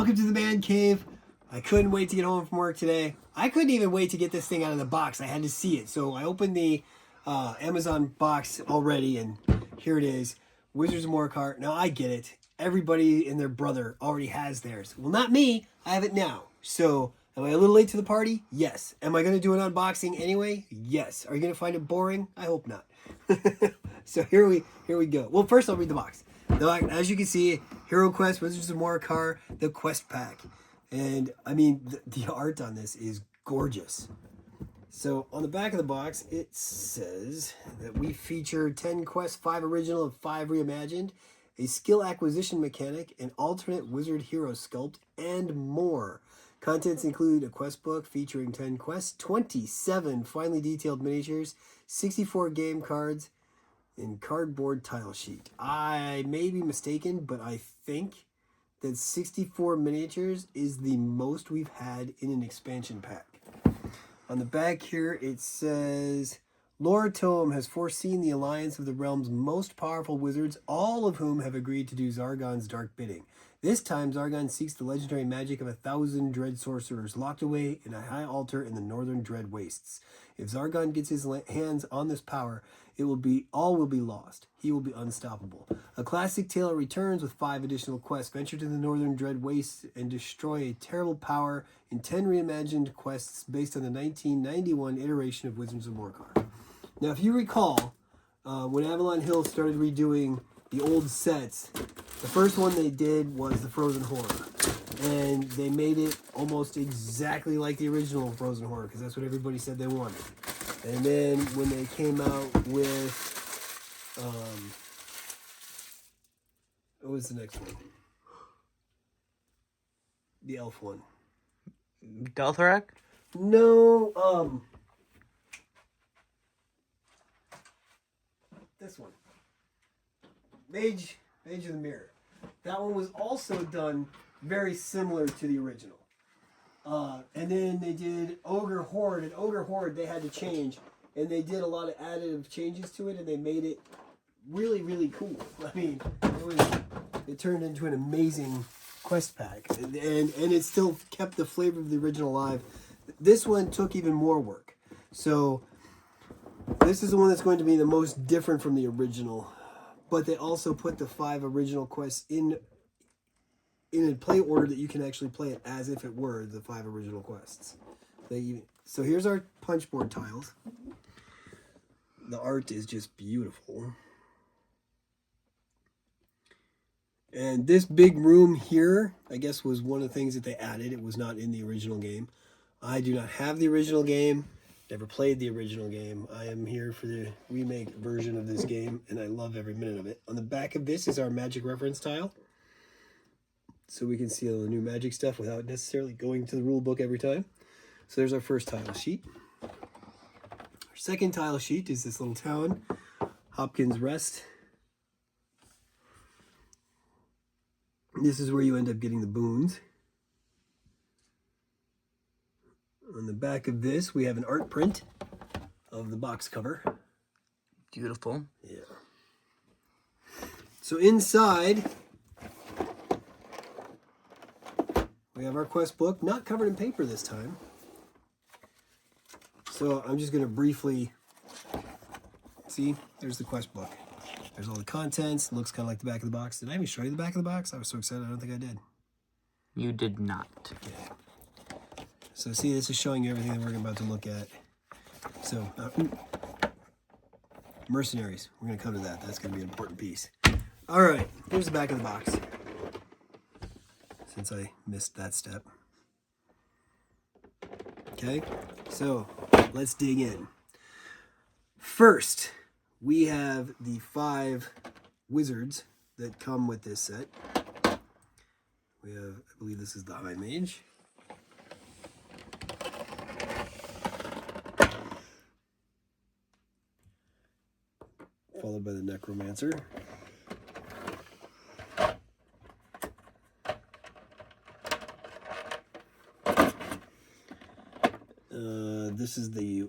welcome to the man cave. I couldn't wait to get home from work today. I couldn't even wait to get this thing out of the box. I had to see it. So I opened the Amazon box already, and here it is. Wizards of Morcar. Now I get it. Everybody and their brother already has theirs. Well, not me. I have it now. So am I a little late to the party? Yes. Am I going to do an unboxing anyway? Yes. Are you going to find it boring? I hope not. So here we go. Well, first I'll read the box. Now, as you can see, Heroquest, Wizards of Morcar, the quest pack. And, I mean, the art on this is gorgeous. So, on the back of the box, it says that we feature 10 quests, 5 original and 5 reimagined, a skill acquisition mechanic, an alternate wizard hero sculpt, and more. Contents include a quest book featuring 10 quests, 27 finely detailed miniatures, 64 game cards, and cardboard tile sheet. I may be mistaken, but I think that 64 miniatures is the most we've had in an expansion pack. On the back here, it says, Lord Tome has foreseen the alliance of the realm's most powerful wizards, all of whom have agreed to do Zargon's dark bidding. This time, Zargon seeks the legendary magic of 1,000 dread sorcerers locked away in a high altar in the northern dread wastes. If Zargon gets his hands on this power, all will be lost. He will be unstoppable. A classic tale returns with 5 additional quests. Venture to the northern dread wastes and destroy a terrible power in 10 reimagined quests based on the 1991 iteration of Wizards of Morcar. Now, if you recall, when Avalon Hill started redoing the old sets, the first one they did was the Frozen Horror. And they made it almost exactly like the original Frozen Horror, because that's what everybody said they wanted. And then when they came out with, what was the next one? The elf one. Deltharak? No, this one. Mage of the Mirror. That one was also done very similar to the original. And then they did Ogre Horde, and Ogre Horde they had to change, and they did a lot of additive changes to it, and they made it really, really cool. I mean, it turned into an amazing quest pack, and it still kept the flavor of the original alive. This one took even more work. So this is the one that's going to be the most different from the original, but they also put the 5 original quests in a play order that you can actually play it as if it were the 5 original quests. So here's our punch board tiles. The art is just beautiful. And this big room here, I guess, was one of the things that they added. It was not in the original game. I do not have the original game. Never played the original game. I am here for the remake version of this game, and I love every minute of it. On the back of this is our magic reference tile, so we can see all the new magic stuff without necessarily going to the rule book every time. So there's our first tile sheet. Our second tile sheet is this little town, Hopkins Rest. This is where you end up getting the boons. On the back of this, we have an art print of the box cover. Beautiful. Yeah. So inside, we have our quest book, not covered in paper this time. So I'm just going to briefly, see, there's the quest book. There's all the contents. It looks kind of like the back of the box. Did I even show you the back of the box? I was so excited. I don't think I did. You did not. Yeah. So see, this is showing you everything that we're about to look at. So, Mercenaries. We're going to come to that. That's going to be an important piece. All right. Here's the back of the box. Since I missed that step. Okay. So, let's dig in. First, we have the 5 wizards that come with this set. We have, I believe this is the High Mage. Followed by the Necromancer. This is the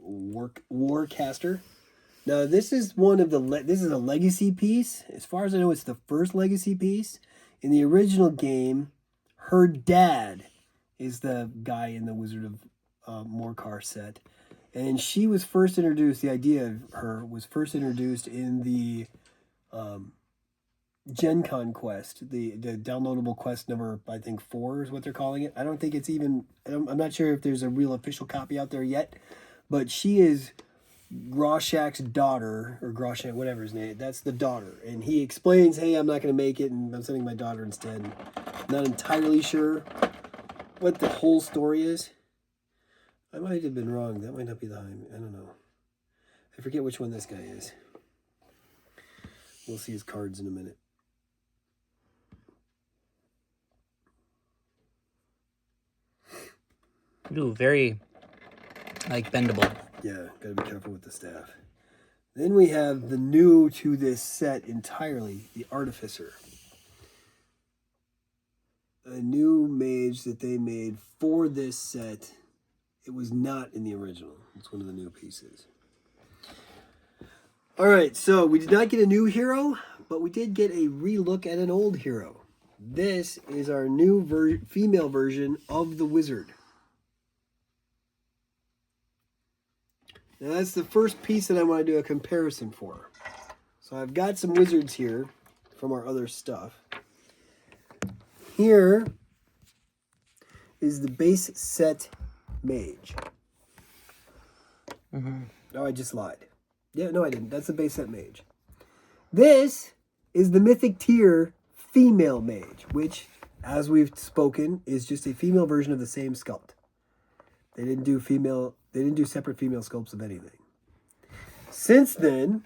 Warcaster. Now this is one of the this is a legacy piece. As far as I know, it's the first legacy piece. In the original game, her dad is the guy in the Wizard of Morcar set. And she was first introduced, the idea of her was first introduced in the Gen Con quest, the downloadable quest number, I think 4 is what they're calling it. I don't think it's even, I'm not sure if there's a real official copy out there yet, but she is Groshak's daughter, or Groshak, whatever his name, that's the daughter. And he explains, hey, I'm not going to make it, and I'm sending my daughter instead. Not entirely sure what the whole story is. I might have been wrong. That might not be the Heim. I don't know. I forget which one this guy is. We'll see his cards in a minute. Ooh, very, like, bendable. Yeah, gotta be careful with the staff. Then we have the new to this set entirely, the Artificer. A new mage that they made for this set. It was not in the original. It's one of the new pieces. Alright, so we did not get a new hero, but we did get a relook at an old hero. This is our new female version of the Wizard. Now that's the first piece that I want to do a comparison for. So I've got some wizards here from our other stuff. Here is the base set mage. No, I just lied. Yeah, no I didn't. That's the base set mage. This is the mythic tier female mage, which, as we've spoken, is just a female version of the same sculpt. They didn't do separate female sculpts of anything. Since then,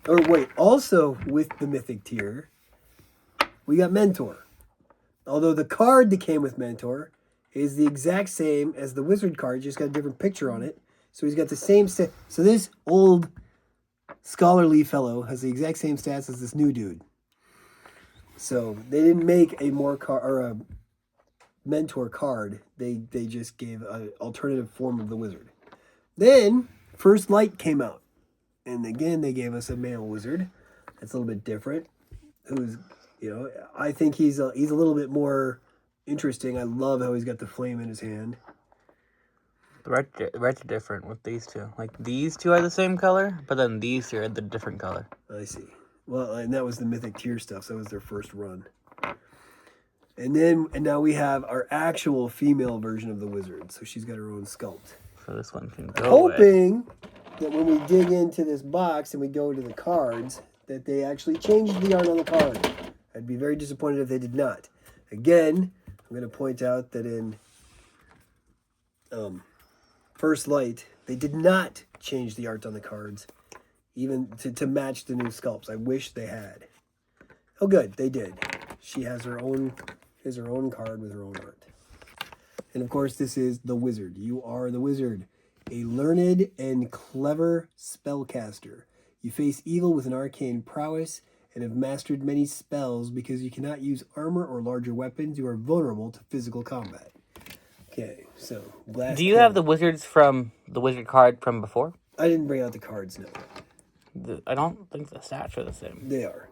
also with the mythic tier, we got Mentor. Although the card that came with Mentor is the exact same as the wizard card, just got a different picture on it. So he's got the same so this old scholarly fellow has the exact same stats as this new dude. So they didn't make a Morcar or a Mentor card. They just gave an alternative form of the wizard. Then First Light came out, and again they gave us a male wizard. That's a little bit different. Who's, I think he's a little bit more interesting. I love how he's got the flame in his hand. The reds are different with these two. Like, these two are the same color, but then these two are the different color. I see. Well, and that was the mythic tier stuff, so that was their first run. And now we have our actual female version of the wizard. So she's got her own sculpt. So this one can go Hoping that when we dig into this box and we go to the cards, that they actually changed the art on the card. I'd be very disappointed if they did not. Again, I'm going to point out that in First Light, they did not change the art on the cards, even to match the new sculpts. I wish they had. Oh, good, they did. She has her own card with her own art. And of course, this is the wizard. You are the wizard, a learned and clever spellcaster. You face evil with an arcane prowess and have mastered many spells. Because you cannot use armor or larger weapons, you are vulnerable to physical combat. Okay, so glass. Do you have the wizards from the wizard card from before? I didn't bring out the cards, no. I don't think the stats are the same. They are.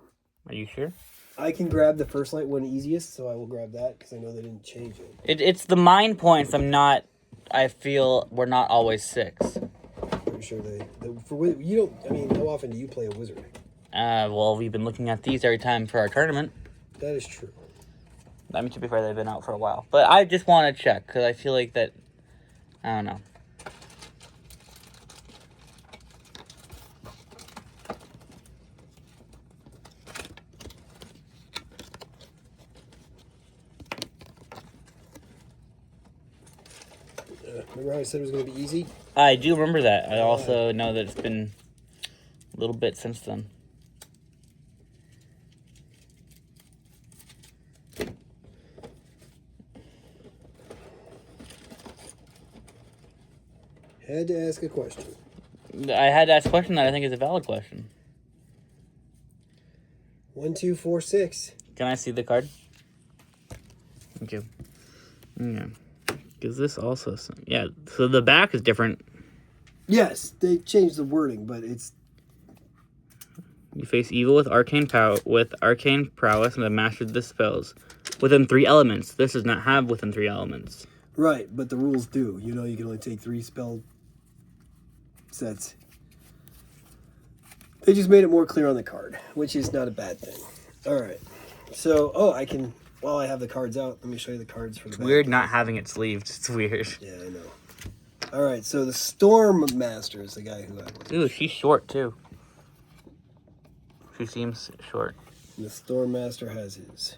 Are you sure? I can grab the First Light one easiest, so I will grab that because I know they didn't change it. It's the mind points. I feel we're not always 6. I'm sure you don't. I mean, how often do you play a wizard? Well, we've been looking at these every time for our tournament. That is true. I mean, to be fair, they've been out for a while. But I just want to check, because I feel like that, I don't know. Remember how I said it was going to be easy? I do remember that. I also know that it's been a little bit since then. Had to ask a question. I had to ask a question that I think is a valid question. 1, 2, 4, 6. Can I see the card? Thank you. Yeah. Is this also... Yeah, so the back is different. Yes, they changed the wording, but it's... You face evil with arcane prowess and have mastered the spells within 3 elements. This does not have within 3 elements. Right, but the rules do. You know, you can only take 3 spell sets. They just made it more clear on the card, which is not a bad thing. All right. So, I can, while I have the cards out, let me show you the cards for the back. Weird not having it sleeved. It's weird. Yeah, I know. All right, so the Storm Master is the guy who I was. Ooh, she's short, too. She seems short. And the Storm Master has his.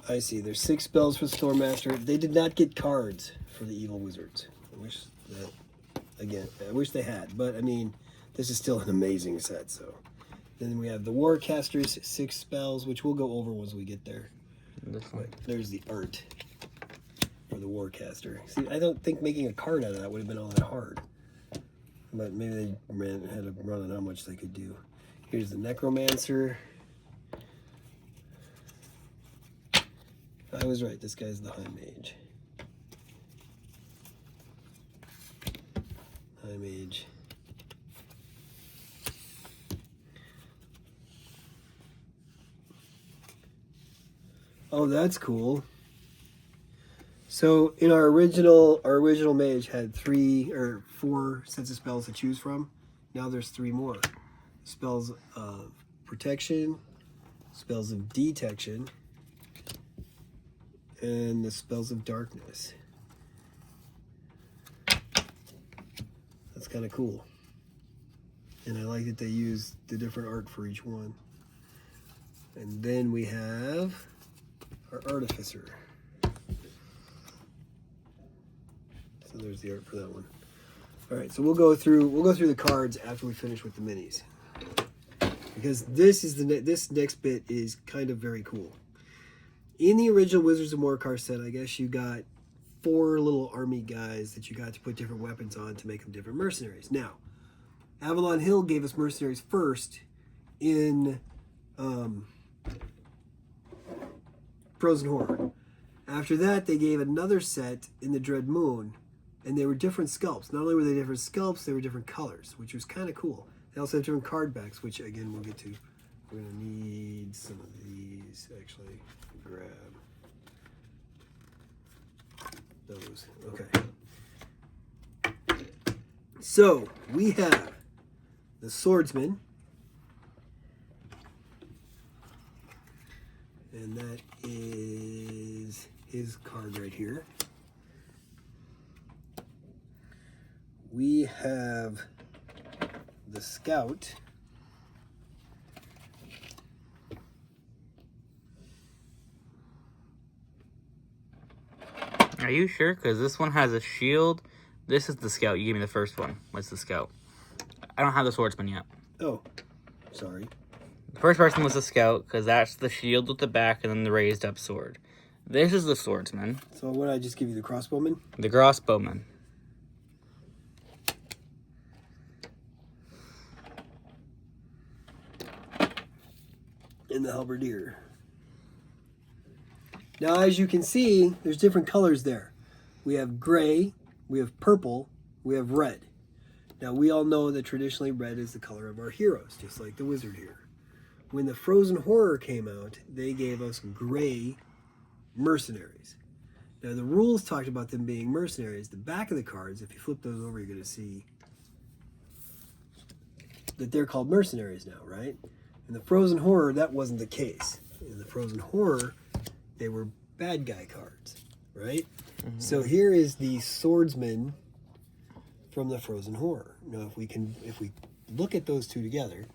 I see. There's 6 spells for the Storm Master. They did not get cards for the Evil Wizards. I wish that, again, I wish they had. But, I mean, this is still an amazing set, so. Then we have the Warcaster's 6 spells, which we'll go over once we get there. This one. There's the art for the Warcaster. See, I don't think making a card out of that would have been all that hard. But maybe they had a run on how much they could do. Here's the Necromancer. I was right, this guy's the High Mage. High Mage. Oh, that's cool. So in our original mage had 3 or 4 sets of spells to choose from. Now there's 3 more. Spells of protection, spells of detection, and the spells of darkness. That's kind of cool. And I like that they use the different art for each one. And then we have our Artificer. So there's the art for that one. All right, so we'll go through the cards after we finish with the minis, because this next bit is kind of very cool. In the original Wizards of Morcar set, I guess you got 4 little army guys that you got to put different weapons on to make them different mercenaries. Now, Avalon Hill gave us mercenaries first in Frozen Horror. After that, they gave another set in the Dread Moon, and they were different sculpts. Not only were they different sculpts, they were different colors, which was kind of cool. They also have different card backs, which again we'll get to. We're gonna need some of these. Actually, grab those. Okay. So we have the Swordsman, and that is his card right here. We have the Scout. Are you sure? Because this one has a shield. This is the Scout. You gave me the first one. What's the Scout? I don't have the Swordsman yet. Oh, sorry. The first person was the Scout, because that's the shield with the back and then the raised up sword. This is the Swordsman. So what did I just give you? The Crossbowman? The Crossbowman. And the Halberdier. Now, as you can see, there's different colors there. We have gray, we have purple, we have red. Now, we all know that traditionally red is the color of our heroes, just like the wizard here. When the Frozen Horror came out, they gave us gray mercenaries. Now, the rules talked about them being mercenaries. The back of the cards, if you flip those over, you're going to see that they're called mercenaries now, right? In the Frozen Horror, that wasn't the case. In the Frozen Horror, they were bad guy cards, right? Mm-hmm. So here is the Swordsman from the Frozen Horror. Now, if we look at those two together,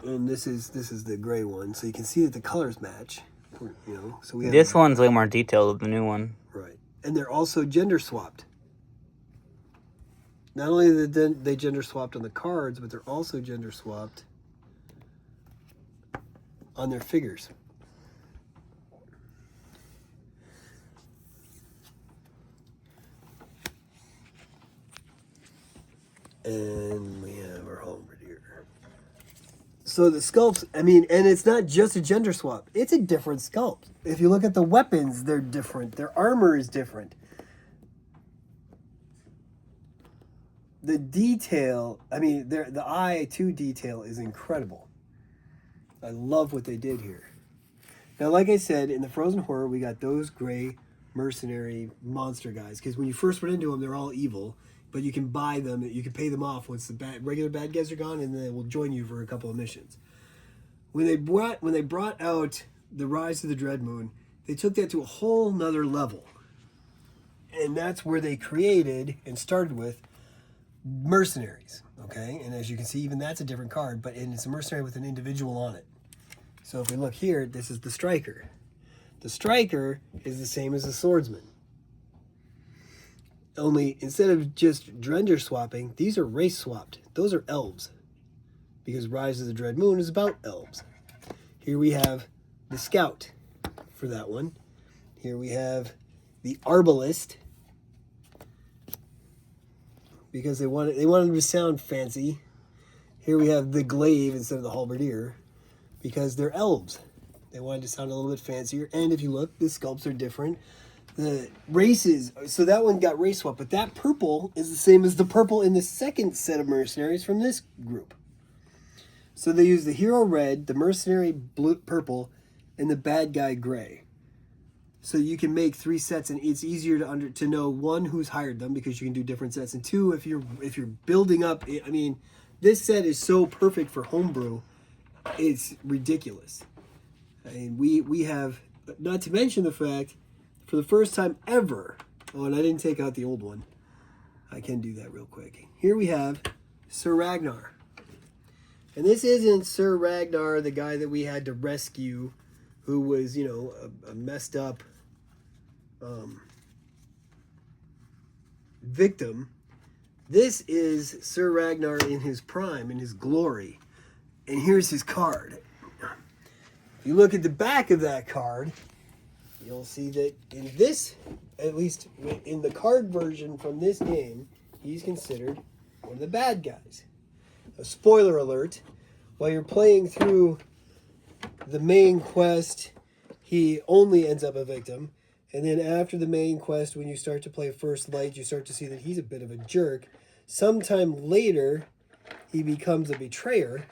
and this is the gray one, so you can see that the colors match. You know, so we have this one's way more detailed than the new one, right? And they're also gender swapped. Not only did they gender swapped on the cards, but they're also gender swapped on their figures. And we have our Halberdier. So the sculpts, I mean, and it's not just a gender swap. It's a different sculpt. If you look at the weapons, they're different. Their armor is different. the detail, I mean, the eye to detail is incredible. I love what they did here. Now, like I said, in the Frozen Horror, we got those gray mercenary monster guys. Because when you first run into them, they're all evil. But you can buy them, you can pay them off once the regular bad guys are gone, and then they will join you for a couple of missions. When they brought out the Rise of the Dread Moon, they took that to a whole nother level. And that's where they created and started with mercenaries. Okay? And as you can see, even that's a different card, but it's a mercenary with an individual on it. So if we look here, this is the striker. The striker is the same as the swordsman. Only instead of just gender swapping, these are race swapped. Those are elves. Because Rise of the Dread Moon is about elves. Here we have the scout for that one. Here we have the arbalist. Because they wanted them to sound fancy. Here we have the glaive instead of the halberdier. Because they're elves. They wanted to sound a little bit fancier. And if you look, the sculpts are different. The races, so that one got race swapped, but that purple is the same as the purple in the second set of mercenaries from this group. So they use the hero red, the mercenary blue, purple, and the bad guy gray. So you can make 3 sets, and it's easier to know, one, who's hired them, because you can do different sets, and 2, if you're building up. I mean, this set is so perfect for homebrew, it's ridiculous. I mean, we have, not to mention the fact, for the first time ever, oh, and I didn't take out the old one. I can do that real quick. Here we have Sir Ragnar. And this isn't Sir Ragnar, the guy that we had to rescue, who was, you know, a messed up victim. This is Sir Ragnar in his prime, in his glory. And here's his card. If you look at the back of that card, you'll see that in this, at least in the card version from this game, he's considered one of the bad guys. A spoiler alert, while you're playing through the main quest, he only ends up a victim. And then after the main quest, when you start to play First Light, you start to see that he's a bit of a jerk. Sometime later, he becomes a betrayer.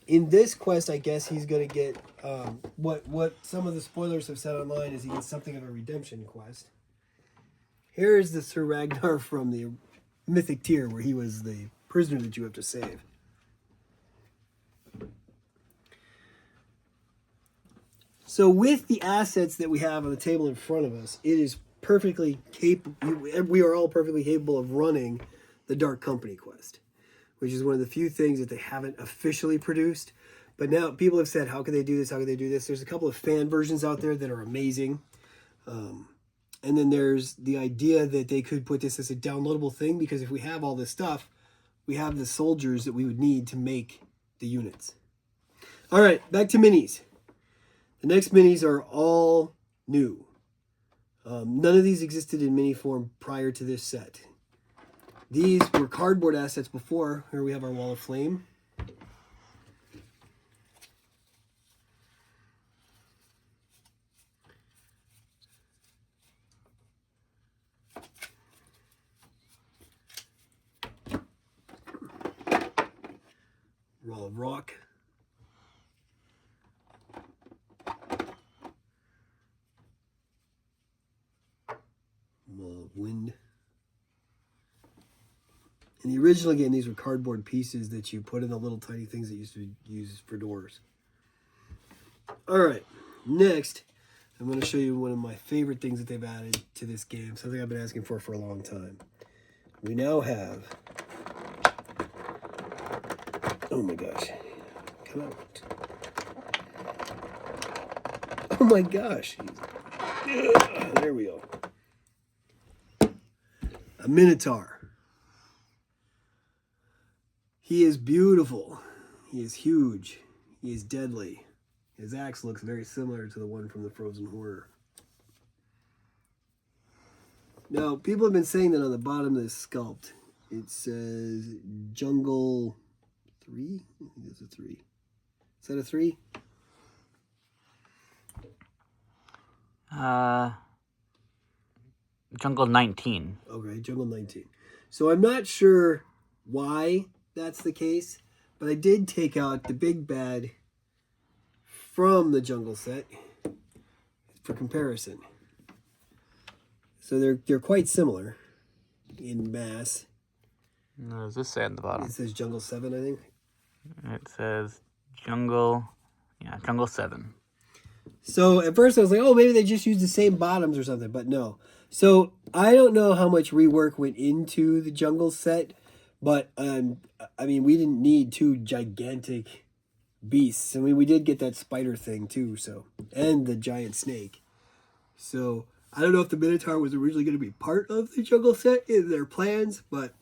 In this quest, I guess he's going to get, what some of the spoilers have said online is he gets something of a redemption quest. Here is the Sir Ragnar from the Mythic tier, where he was the prisoner that you have to save. So with the assets that we have on the table in front of us, it is perfectly capable, we are all perfectly capable of running the Dark Company quest, which is one of the few things that they haven't officially produced. But now people have said, how can they do this? How can they do this? There's a couple of fan versions out there that are amazing. And then there's the idea that they could put this as a downloadable thing, because if we have all this stuff, we have the soldiers that we would need to make the units. All right, back to minis. The next minis are all new. None of these existed in mini form prior to this set. These were cardboard assets before. Here we have our Wall of Flame. Wall of Rock. Wall of Wind. In the original game, these were cardboard pieces that you put in the little tiny things that used to be used for doors. All right, next, I'm going to show you one of my favorite things that they've added to this game, something I've been asking for a long time. We now have, oh my gosh, come out. Oh my gosh, there we go. A Minotaur. He is beautiful. He is huge. He is deadly. His axe looks very similar to the one from the Frozen Horror. Now, people have been saying that on the bottom of this sculpt, it says Jungle 3? I think that's a 3. Is that a 3? Jungle 19. Okay, Jungle 19. So I'm not sure why that's the case, but I did take out the big bad from the jungle set for comparison. So they're quite similar in mass. What does this say at the bottom? It says Jungle 7, I think. It says Jungle 7. So at first I was like, oh, maybe they just used the same bottoms or something, but no. So I don't know how much rework went into the jungle set, but I mean, we didn't need 2 gigantic beasts. I mean, we did get that spider thing too, so, and the giant snake. So I don't know if the Minotaur was originally going to be part of the jungle set in their plans, but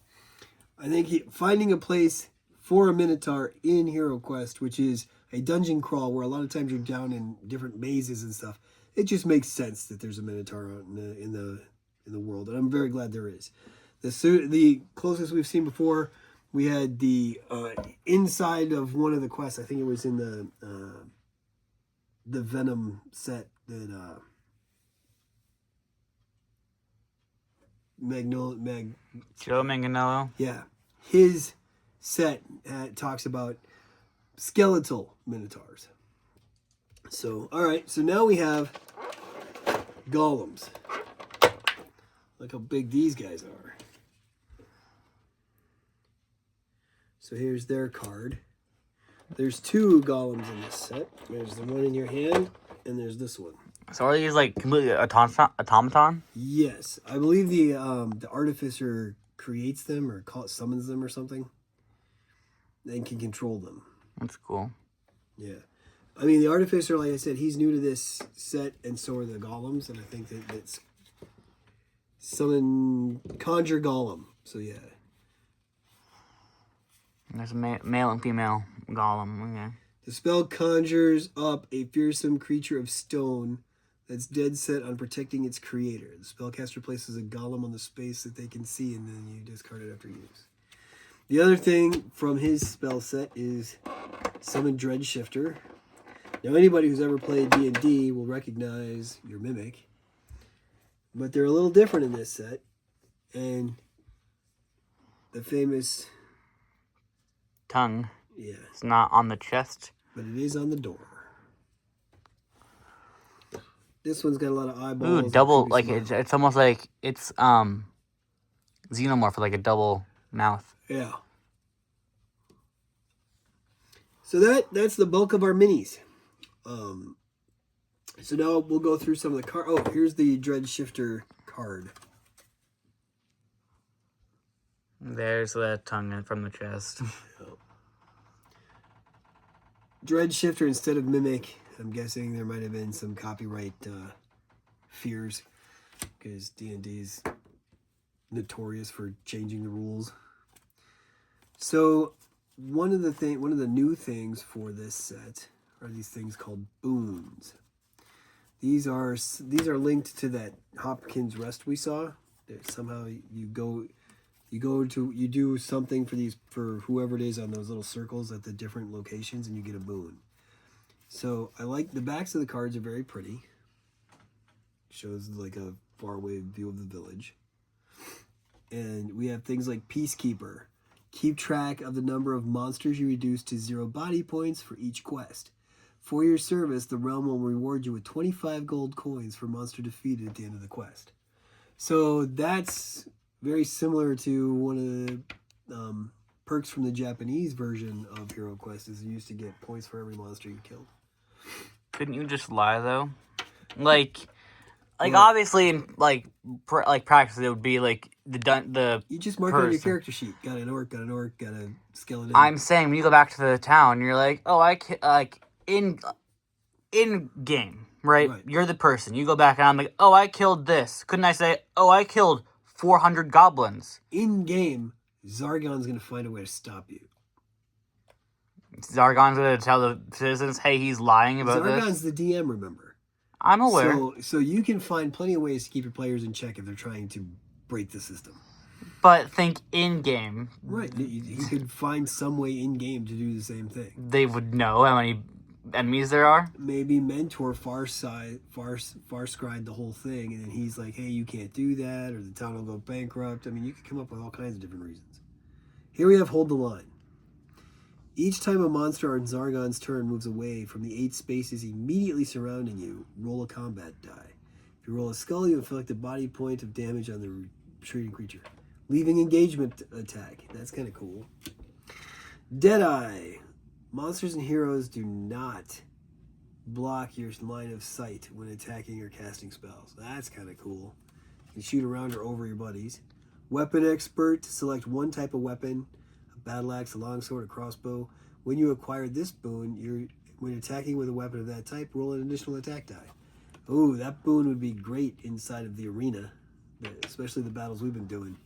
I think finding a place for a Minotaur in Heroquest, which is a dungeon crawl where a lot of times you're down in different mazes and stuff, it just makes sense that there's a Minotaur out in the world, and I'm very glad there is. The closest we've seen before, we had the inside of one of the quests. I think it was in the Venom set that Joe Manganiello. Yeah, his set talks about skeletal Minotaurs. So, all right, so now we have golems. Look how big these guys are. So here's their card. There's 2 golems in this set. There's the one in your hand, and there's this one. So are these like completely automaton? Yes, I believe the artificer creates them or summons them or something, and can control them. That's cool. Yeah, I mean the artificer, like I said, he's new to this set, and so are the golems, and I think that it's conjure golem. So yeah. There's a male and female golem. Okay. The spell conjures up a fearsome creature of stone that's dead set on protecting its creator. The spellcaster places a golem on the space that they can see, and then you discard it after use. The other thing from his spell set is Summon Dread Shifter. Now, anybody who's ever played D&D will recognize your Mimic, but they're a little different in this set, and the famous tongue. Yeah. It's not on the chest, but it is on the door. This one's got a lot of eyeballs. Ooh, double, like it's almost like it's xenomorph with like a double mouth. Yeah. So that's the bulk of our minis. So now we'll go through some of the cards. Oh, here's the Dread Shifter card. There's the tongue from the chest. Dread Shifter instead of Mimic. I'm guessing there might have been some copyright fears because D&D is notorious for changing the rules. So one of the new things for this set are these things called Boons. These are linked to that Hopkins rest we saw. That somehow you do something for whoever it is on those little circles at the different locations, and you get a boon. So I like the backs of the cards are very pretty. Shows like a faraway view of the village. And we have things like Peacekeeper. Keep track of the number of monsters you reduce to 0 body points for each quest. For your service, the realm will reward you with 25 gold coins for monster defeated at the end of the quest. So that's very similar to one of the perks from the Japanese version of Heroquest is you used to get points for every monster you killed. Couldn't you just lie though? Like obviously in practice it would be like the you just mark it on your character sheet. Got an orc, got a skeleton. I'm saying when you go back to the town, you're like, oh, in game, right? You're the person. You go back and I'm like, oh, I killed this. Couldn't I say, oh, I killed 400 goblins? In game, Zargon's gonna find a way to stop you. Zargon's gonna tell the citizens, hey, he's lying about this. Zargon's the DM, remember? I'm aware. So you can find plenty of ways to keep your players in check if they're trying to break the system. But think in-game. Right. You could find some way in-game to do the same thing. They would know how many enemies there are. Maybe Mentor far scried the whole thing, and then he's like, hey, you can't do that, or the town will go bankrupt. I mean, you could come up with all kinds of different reasons. Here we have Hold the Line. Each time a monster on Zargon's turn moves away from the 8 spaces immediately surrounding you, roll a combat die. If you roll a skull, you inflict a body point of damage on the retreating creature. Leaving engagement attack. That's kind of cool. Deadeye. Monsters and heroes do not block your line of sight when attacking or casting spells. That's kind of cool. You can shoot around or over your buddies. Weapon expert. Select one type of weapon. A battle axe, a longsword, a crossbow. When you acquire this boon, when attacking with a weapon of that type, roll an additional attack die. Ooh, that boon would be great inside of the arena, especially the battles we've been doing.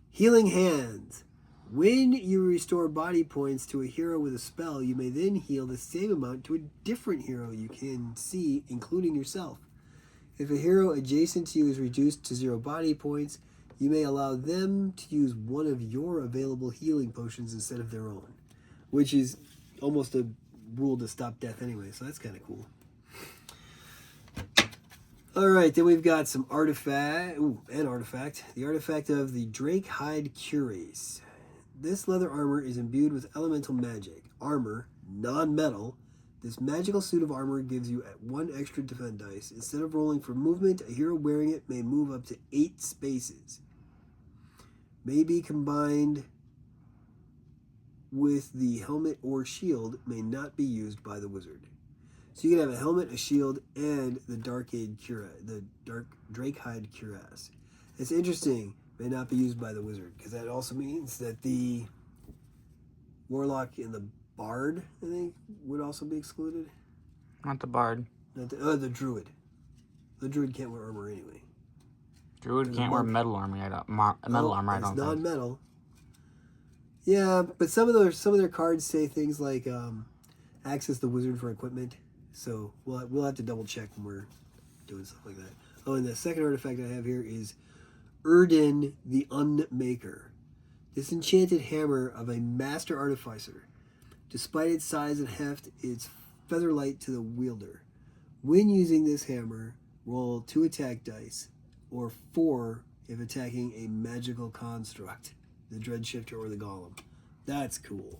Healing Hands. When you restore body points to a hero with a spell, you may then heal the same amount to a different hero you can see, including yourself. If a hero adjacent to you is reduced to 0 body points, you may allow them to use one of your available healing potions instead of their own, which is almost a rule to stop death anyway, so that's kind of cool. All right, then we've got some artifact. Ooh, an artifact. The artifact of the Drake Hide Cuirass. This leather armor is imbued with elemental magic. Armor, non-metal. This magical suit of armor gives you 1 extra defend dice. Instead of rolling for movement, a hero wearing it may move up to 8 spaces. May be combined with the helmet or shield. May not be used by the wizard. So you can have a helmet, a shield, and the Drake Hide Cuirass. It's interesting. May not be used by the wizard, because that also means that the warlock and the bard, I think, would also be excluded. Not the bard. The druid. The druid can't wear armor anyway. Druid can't wear metal armor. I don't It's think. non-metal. Yeah, but some of their cards say things like access the wizard for equipment. So we'll have to double check when we're doing stuff like that. Oh, and the second artifact I have here is Erdin the Unmaker. This enchanted hammer of a master artificer. Despite its size and heft, it's featherlight to the wielder. When using this hammer, roll 2 attack dice, or 4 if attacking a magical construct, the Dreadshifter or the Golem. That's cool.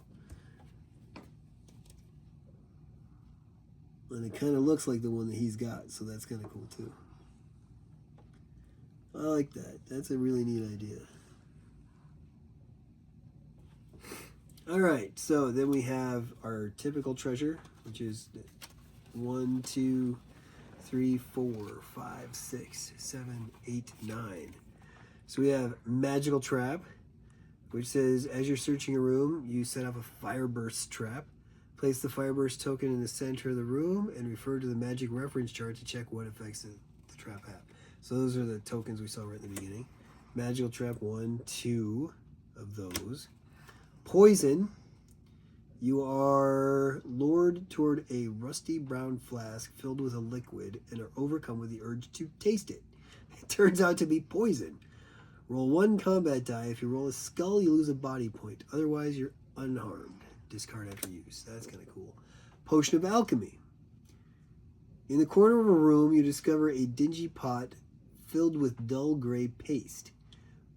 And it kind of looks like the one that he's got, so that's kind of cool too. I like that. That's a really neat idea. All right, so then we have our typical treasure, which is 1, 2, 3, 4, 5, 6, 7, 8, 9. So we have Magical Trap, which says, as you're searching a room, you set up a Fireburst trap. Place the Fireburst token in the center of the room and refer to the magic reference chart to check what effects the trap have. So those are the tokens we saw right in the beginning. Magical Trap, 1, 2 of those. Poison. You are lured toward a rusty brown flask filled with a liquid and are overcome with the urge to taste it. It turns out to be poison. Roll 1 combat die. If you roll a skull, you lose a body point. Otherwise, you're unharmed. Discard after use. That's kind of cool. Potion of Alchemy. In the corner of a room, you discover a dingy pot filled with dull gray paste.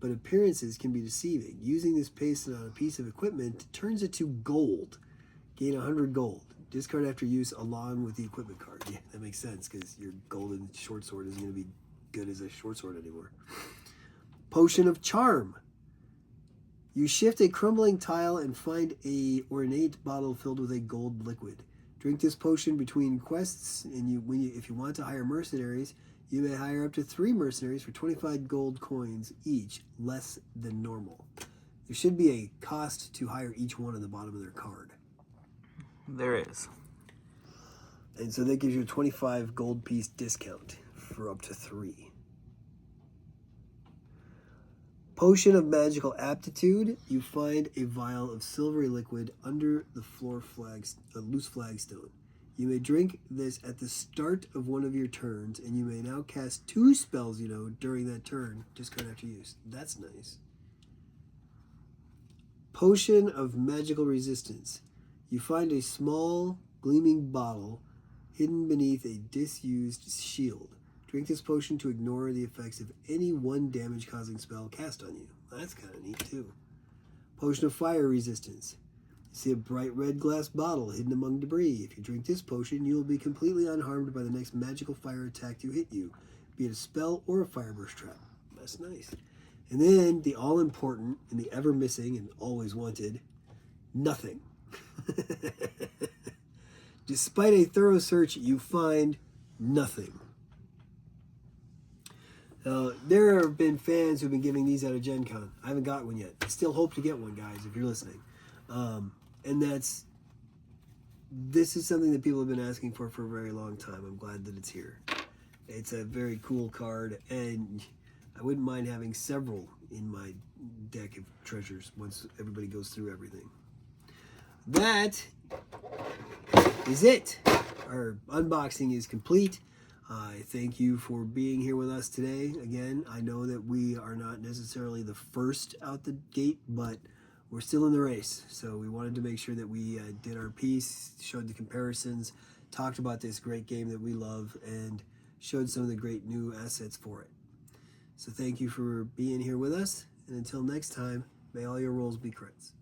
But appearances can be deceiving. Using this paste on a piece of equipment turns it to gold. Gain 100 gold. Discard after use along with the equipment card. Yeah, that makes sense because your golden short sword isn't going to be good as a short sword anymore. Potion of Charm. You shift a crumbling tile and find a ornate bottle filled with a gold liquid. Drink this potion between quests, and if you want to hire mercenaries, you may hire up to 3 mercenaries for 25 gold coins each, less than normal. There should be a cost to hire each one on the bottom of their card. There is. And so that gives you a 25 gold piece discount for up to 3. Potion of Magical Aptitude. You find a vial of silvery liquid under the floor loose flagstone. You may drink this at the start of one of your turns, and you may now cast 2 spells during that turn. Discard after use. That's nice. Potion of Magical Resistance. You find a small gleaming bottle hidden beneath a disused shield. Drink this potion to ignore the effects of any one damage-causing spell cast on you. That's kind of neat, too. Potion of fire resistance. See a bright red glass bottle hidden among debris. If you drink this potion, you will be completely unharmed by the next magical fire attack to hit you, be it a spell or a fireburst trap. That's nice. And then the all-important and the ever-missing and always wanted, nothing. Despite a thorough search, you find nothing. There have been fans who've been giving these out of Gen Con. I haven't got one yet. I still hope to get one, guys, if you're listening. And this is something that people have been asking for a very long time. I'm glad that it's here. It's a very cool card, and I wouldn't mind having several in my deck of treasures once everybody goes through everything. That is it. Our unboxing is complete. I thank you for being here with us today. Again, I know that we are not necessarily the first out the gate, but we're still in the race. So we wanted to make sure that we did our piece, showed the comparisons, talked about this great game that we love, and showed some of the great new assets for it. So thank you for being here with us. And until next time, may all your rolls be crits.